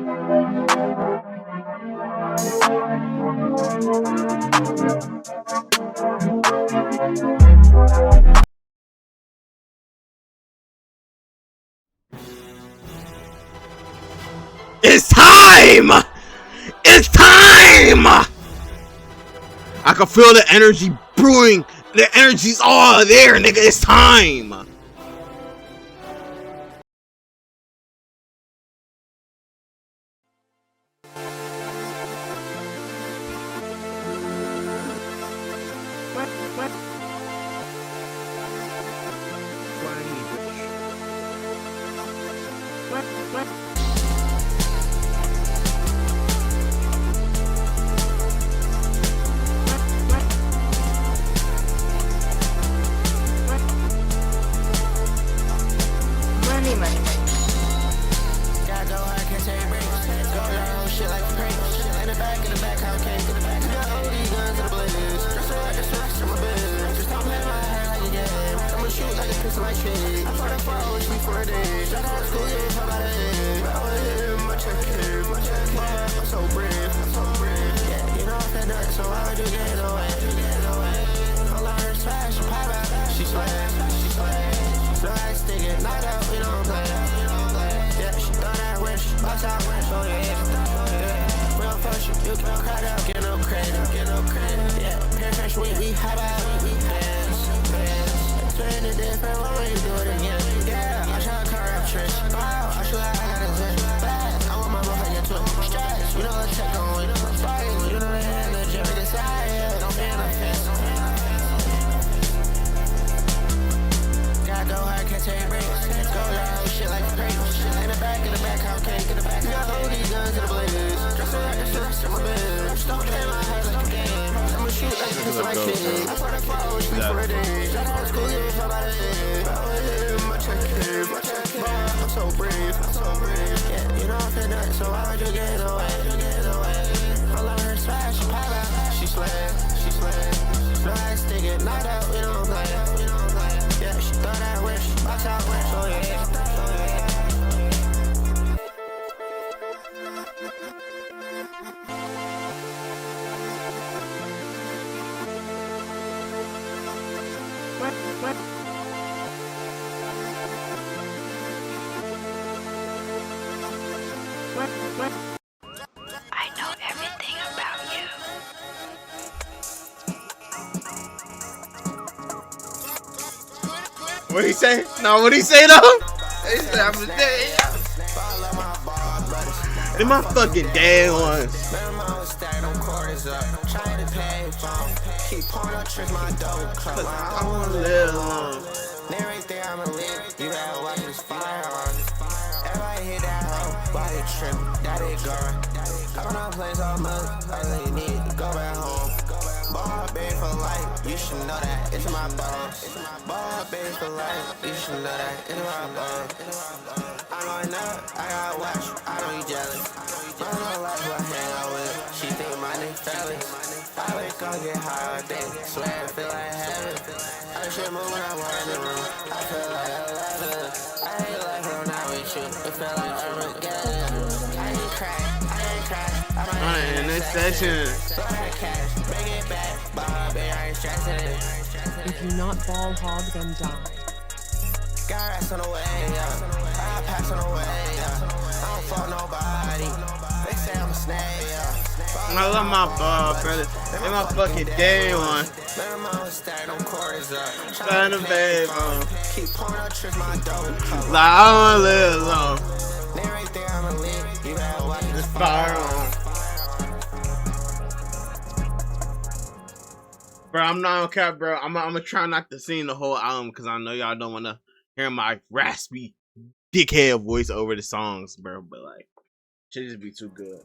It's time! It's time! I can feel the energy brewing. The energy's all there, nigga. It's time. I know everything about you. What he say? No, what he say though? He said I'm dead. They my fucking dead ones. Keep pouring up tricks, my dope club. I wanna live long. Right there, I'ma live. You gotta watch this fire on. Everybody hit that hoe, body trip, that it gone. I don't know place all month, all you need to go back home. Ball baby for life, you should know that, it's my boss. Ball baby for life, you should know that, it's my boss. I'm going up, I gotta watch, I know you jealous. I don't like who I hang out with, she think my nigga fellas. I wake up, get high all day, swear I feel like heaven. I should move when I walk in the room, I feel like 11. I ain't like when I'm not with you, it felt like Armageddon. I ain't cry, I'm in this session. If you not ball hog, then die. Got rest on the way, I pass on the way, I don't fuck nobody. They say I'm a snake, I love my ball, brother. They my fucking day one. Sign the babe on. Keep pouring out tricks, my dope. Like I wanna live long. They right there, I'ma live. You gotta watch this Fire on. Bro, I'm not on cap, bro. I'm gonna try not to sing the whole album because I know y'all don't want to hear my raspy dickhead voice over the songs, bro. But like, should just be too good.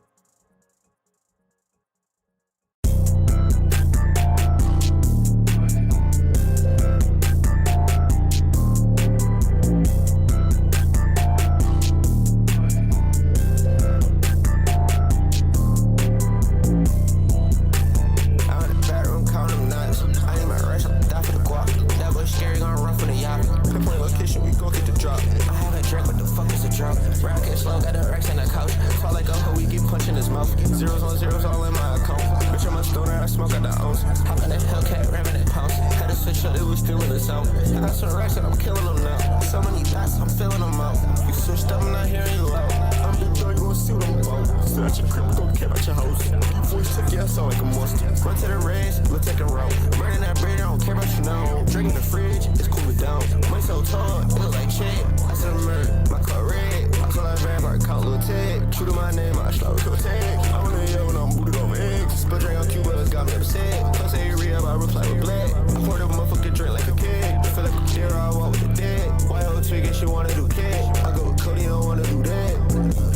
Slow, got the racks in the couch. Fall like a Zeros on zeros all in my account. Bitch, I'm a stoner, I smoke out the ounce. Hop in that Hellcat, ramming that pounce. Had to switch up, it was still in the sound. I got some racks and I'm killing them now. So many dots, I'm filling them out. You switched up, I'm not hearing you out. I'm big dog, you gon' see what I'm about. Sit out your crib, we gon' camp out your house. You voice check, yeah, I sound like a monster. Run to the range, we'll take a route. Burning that bread, I don't care about you now. Drinking the fridge, it's cooling down. Money so tall, it look like shit. I said I'm murdered, my car red. I call that vampire, count little tag. True to my name, I slaughter to a tag. I'm in the air when I'm booted over eggs. Spill drink on Cuba, it's got me upset. Plus a re-up, I reply with black. I poured a motherfucking drink like a kid. I feel like a deer, I walk with the dead. Why old twig and she wanna do cat? I go with Cody, don't wanna do that.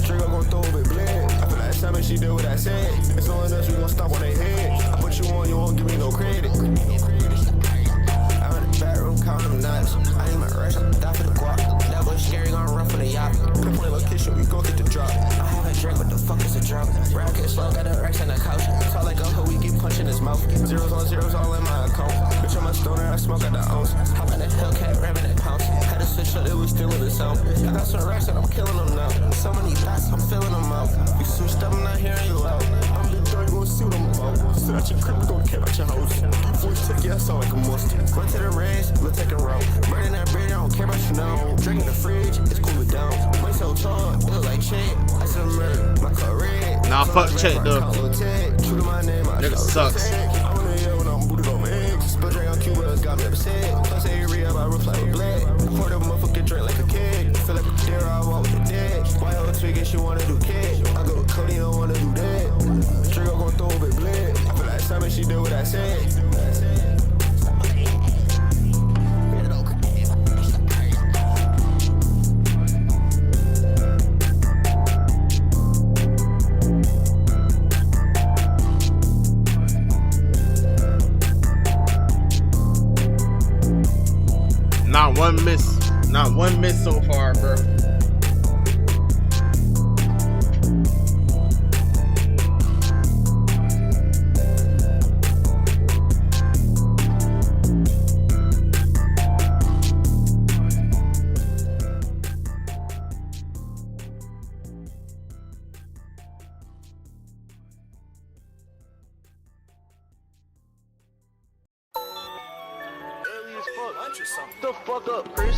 Drink, I'm gon' throw a bit bled. I feel like Simon, she did what I said. It's on us, we gon' stop on they head. I put you on, you won't give me no credit. I'm in the bathroom, counting them nuts. I need my rest, I'm die for the guap. That boy scary, gonna run for the yacht. Clip on the location, we gon' get the drop. I have a drink, what the fuck is a drop? Rocket slow, got the racks on the couch. Talk like a hoe, we keep punching his mouth. Zeros on zeros all in my account. Bitch, I'm a stoner, I smoke out the ounce. Hop in that Hellcat, ramming that pounce. Had to switch up, it was still in the sound. I got some racks and I'm killing them now. So many dots, I'm filling them out. You switched up, I'm not hearing you out. I'm big dog, you gon' see what I'm about. Sit out your crib, we gon' camp out your house. You voice check, yeah, I sound like a monster. Run to the range, we'll take a route. Burning that bread, I don't care about you now. Drinking the fridge, it's cooling down. Money so tall, it look like shit. I said I'm murdered, my car red. Nah, fuck check though. True to my name, I Nigga sucks. I'm in the air when I'm booted over eggs. Spill drink on Cuba, it's got me upset. Plus a re-up, I reply with black. I poured a motherfucking drink like a kid. I feel like a deer, I walk with the dead. Why old twig and she wanna do cat? I go with Cody, don't wanna do that. Trigger gon' throw a bit bled. I feel like Simon, she did what I said. Not one miss so far, bro. The fuck up, Chris.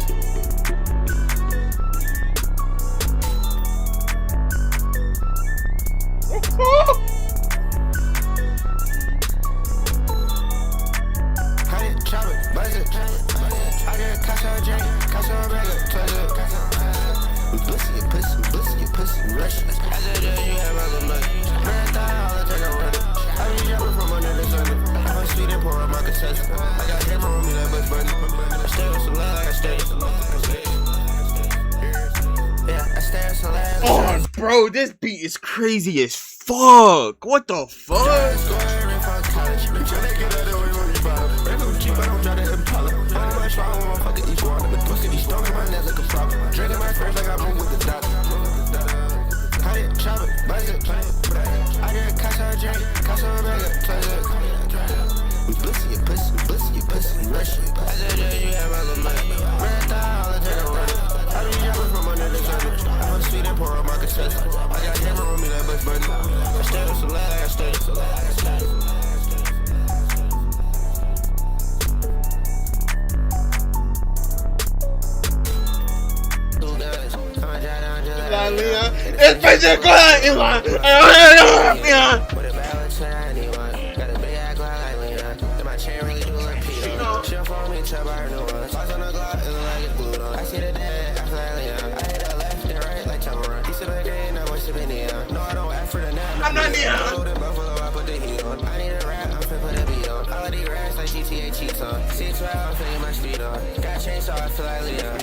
Oh, bro, this beat is crazy as fuck. What the fuck? It's bitch go out in line. I'm not near. I need a rap, I'm finna put a beat on. All of these rats like GTA cheats on. 6 I'm finna my speed on. Got changed so I feel like Leon.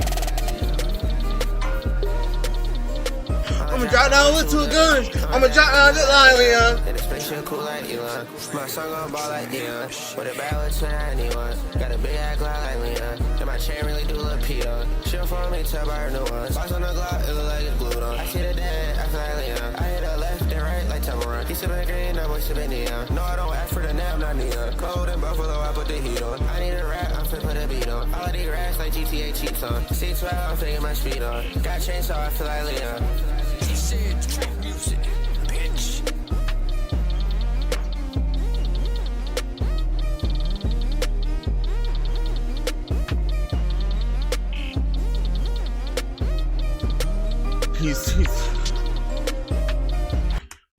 I'ma drop down with 2 guns. I'ma drop down just like Leon. And the spaceship cool like Elon. My son gon' ball like Dion. With a bad with 21. Got a big ass Glock like Leon. And my chain really do look P on. She'll phone me, tell by her new ones. Box on the Glock, it look like it's glued on. I see the dead, I feel like Leon. I hit her left and right like Tamaran. He sippin' green, that boy sippin' neon. No, I don't ask for the nap, not neon. Cold in Buffalo, I put the heat on. I need a rap, I'm finna put a beat on. All of these rats like GTA cheats on. 6 I'm finna get my speed on. Got changed so I feel like Leon. He said trap music, bitch.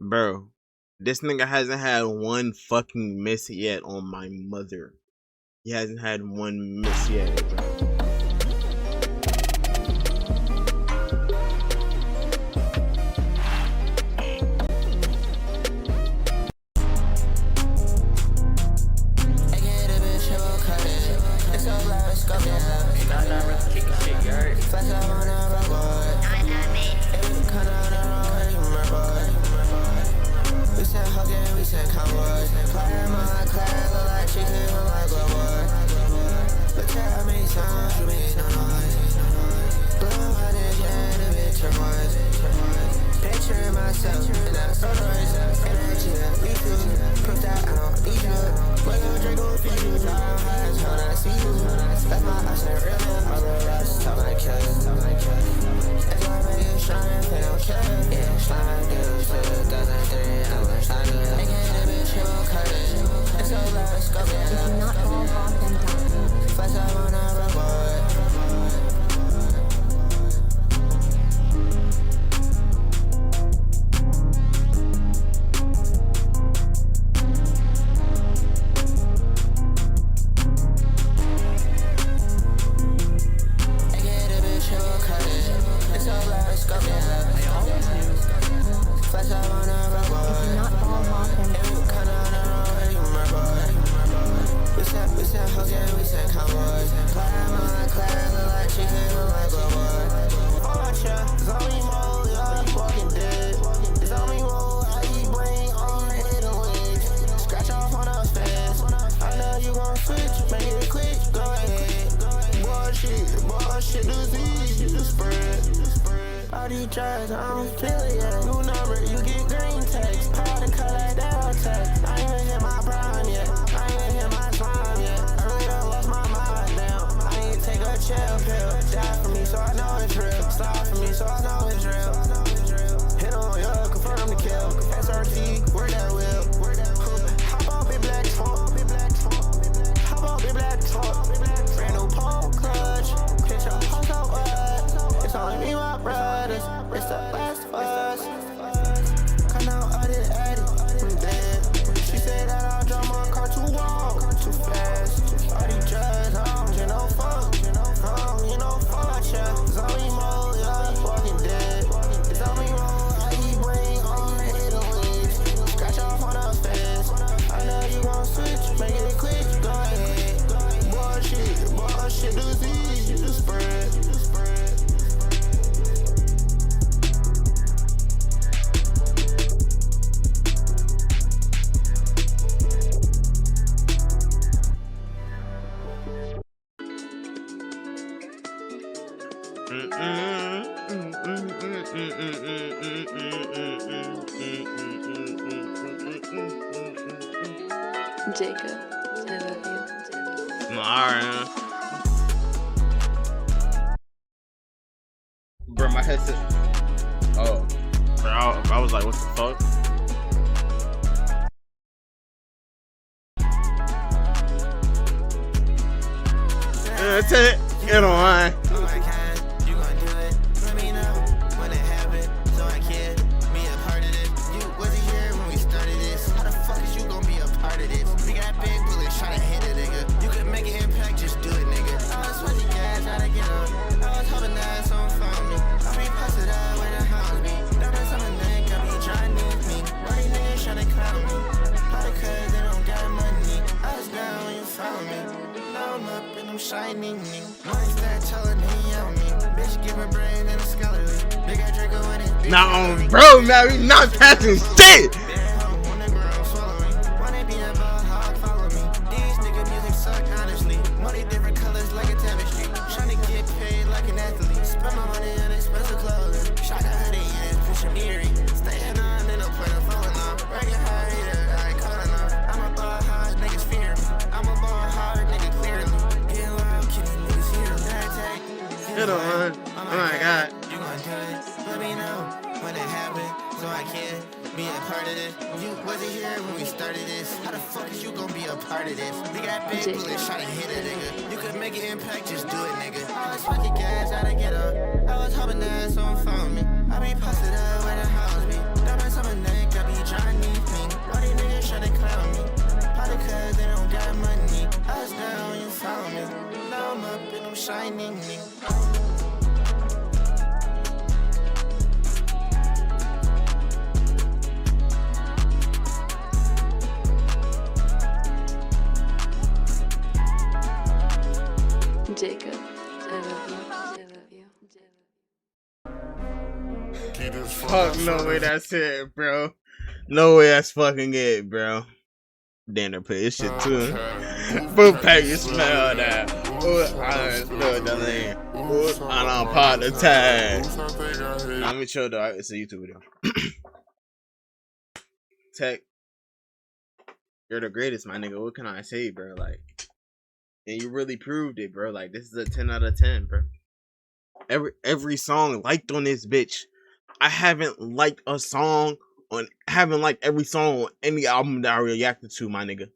Bro, this nigga hasn't had one fucking miss yet on my mother. He hasn't had one miss yet, bro. Picturing myself in that sunrise, energy that we feel. Proof that I don't need you. When I drink on feed you, I don't hide when I see you. That's my eyes and real man. All the rest talking like killers. If I make it shine, if they don't care. Yeah, Slimedude2003. I'm a Slimedude. They can't hit a bitch, you won't cut it. It's so loud, it's going If you're not ball hog, then die. flex up on a reward. All these drugs, I don't feel it yet. New number, you get green text. How to cut like that, I'll text. I ain't even hit my prime yet. I ain't even hit my slime yet. I really done lost my mind now. I need to take a chill pill. Die for me, so I know it's real. Slide for me, so I know it's real. Hit on yo, confirm the kill. SRT, where that will. Hop out, big black talk. Hop out, big black talk. Brand new pole clutch. Hit your house out wide. It's only me, my brothers. It's the last of us. Come out, I did Addy. I'm dead. She said that I'll drive my car too long, too fast. All these drugs, I don't get no fuck. I don't get no fuck, yeah. It's only more, yeah, walking dead. It's only more, I eat brain on the leaves. Scratch off on the face. I know you gon' switch, make it quick, go ahead. Bullshit, disease, you spread. Jacob, I love you. No, alright. Bro, my headset. Oh. Bro, I was like, what the fuck? That's it. Get on. Shining me, money start telling me on me. Bitch, give her brain and a scholarly. Big I drink with it. Nah, bro, man, we not passing shit. These nigga music suck, honestly. Money different colors like a tapestry. Trying to get paid like an athlete. Spend my money on expensive clothing. Shot a hoodie and push a eerie. Staying on in no point of falling off. Breaking hard, I ain't calling off. I'm a ball hard, niggas fear me. I'm a ball hard, nigga clearly. Get on. Oh my god. You gon' do it. Let me know when it happened, so I can be a part of this. You wasn't here when we started this. How the fuck is you gon' be a part of this? We got big bullets trying to hit a nigga. You could make an impact, just do it, nigga. I was fucking gas, how to get up. I was hoping that someone found me. I be posted up where the house be. Diamonds on my neck, I be shining. Jacob, I love you. I love you. Fuck, no way that's it, bro. No way that's fucking it, bro. Damn, they play this shit too. Food pack, you smell that. Ooh, I don't know the name. Ooh, I don't part the tag. Let me chill though. It's a YouTube video. Tech, you're the greatest, my nigga. What can I say, bro? Like, and you really proved it, bro. Like, this is a 10 out of 10, bro. Every song liked on this bitch. I haven't liked a song haven't liked every song on any album that I reacted to, my nigga.